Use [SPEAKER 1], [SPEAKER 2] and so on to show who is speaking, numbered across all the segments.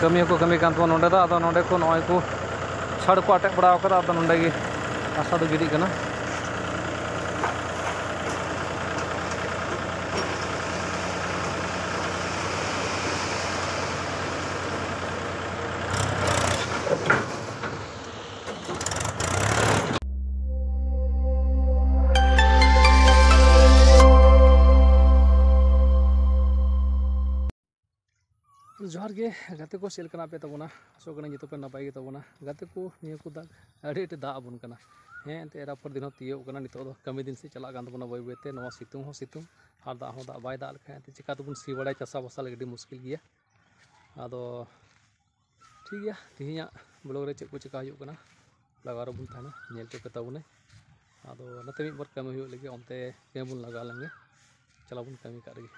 [SPEAKER 1] कमी को कमी कान नोडे दा आदो नोडे को नय को छड़ को अटक बड़ा करा आदो नोडे गे आसा दो गिडी कना जोहार गे गाते को चलना पे तबना आसोगना जो पे नपाय गे तबना गाते को निया को दाग अड़ी दा आबन कना हें एंते एराफर दिन तीयोग कना नितो दो कमी दिन से चला गान तबना बय बयते नवा सितुंग हो सितुंग आर दा हो दा बाय दा लखा एंते चिका तबन सी बड़ाय चासा बसा लगी मुश्किल गया आदो ठीक गया तिहिया ब्लॉग रे चेक को चिका हुयो कना लगा रबन थाना नेल पे तबने आदो नते मिट बार कमी हुयो लगे ओनते केबुन लगा लेंगे चलाबुन कमी का रही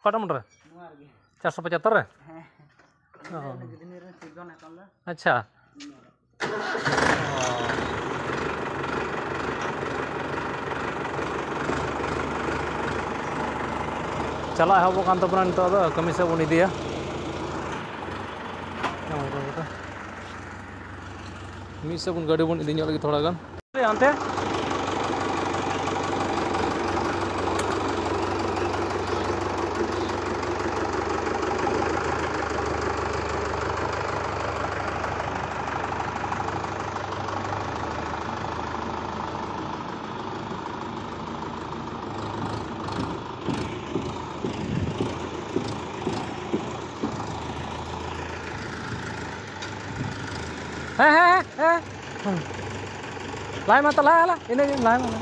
[SPEAKER 1] कटा मोटर 475 अच्छा चला हबो कान तबना नितो दो कमी से बन इदिया मी से बन गाड़ी बन इदी लगी थोड़ा गान आनते लाई मत ला इन लाई मत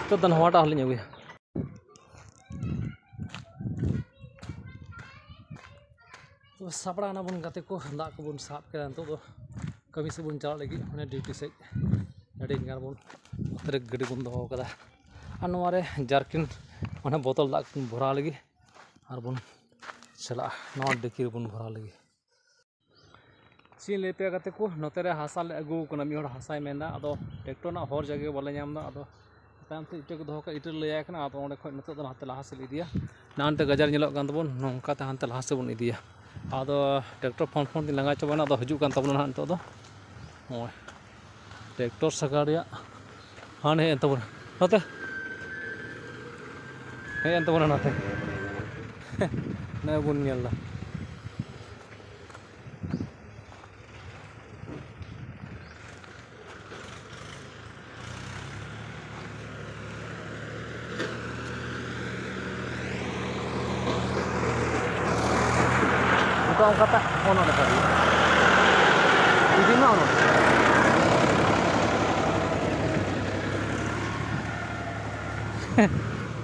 [SPEAKER 1] तो दन हवाटा हलिन अगुया तो सापड़ा ना बन गाते को दा को बन साब के तो कमी से बन चला लगी उन्हें ड्यूटी से अड़ी गान बन उतरे गड्डी बन दो कदा और नवारे जारकिन माने बोतल दा भरा लगी और बन चला नवा डेकी बन भरा लगी सी लेते गाते को नोते रे हासा ले अगु कना मी हर हासाय मेंदा अदो ट्रैक्टर ना हर जगह बाले नामदा अदो ताम ते इटे को दो का इटे लया कना अदो ओंडे खय नतो दो हाते लाहा से इदिया नानते गजार नेलोग गान तबन नोंका ते हानते लाहा से बन इदिया आदो ट्रैक्टर फोन फोन दिन लगा चबाना अदो हजु कान तबन हान तो दो ट्रैक्टर सगाड़िया हाँ हे तब नाते हे तब नाते ना बन नेला तो kata ono ada tadi ini mana ono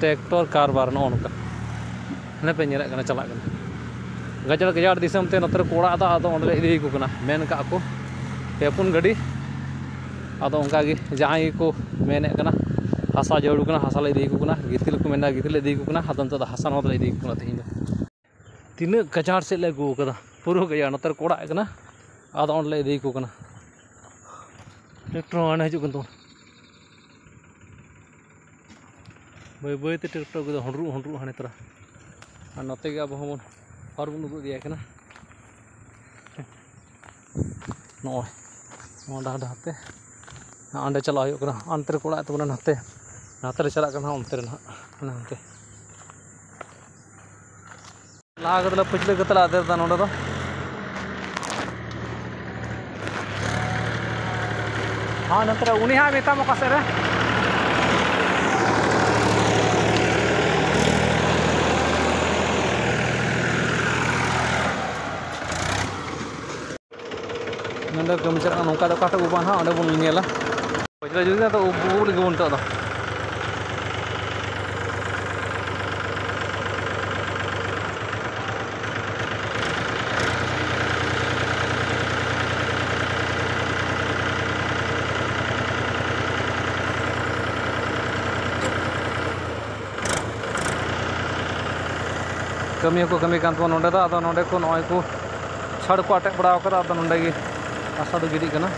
[SPEAKER 1] tractor कारबार नो उनका ने पे नेरा कना चला कना गजड़ गजड़ दिसम ते नतर कोड़ा दा आदो ओंडे इदी को कना मेन का को पेपुन गडी आदो उनका गे जहां को मेने कना हासा जड़ू कना हासा ले इदी को कना गितिल को मेना गितिल इदी को कना हादन तो हासा नो इदी को कना तिन तीना गजार से ले गो कदा पुरो गया नतर कोड़ा कना आदो ओंडे इदी को कना ट्रैक्टर आने हजू कन तो बय बयते ट्रैक्टर को हंड्रू हंड्रू हाने तरा और नते के अब हम हर बन उदु दिया कना नय नोडा डाते अंडे चला हो कना अंतर कोड़ा तो नाते नाते रे चला कना अंतर ना नाते लाग दला पिछले गतला आते दा नोडा दो हां नंतर उनी हा मेता मकासे रे नंदे कमी चला नौका दो काटा उबान हा अंडे बन नेला पजला जुदी तो उबु लगे बन तो कमी को कमी कान तबो नोंडे दा आदो नोंडे को नॉय को छड़ को अटक बड़ा करा आदो नोंडे गे आसा दो गिडी कना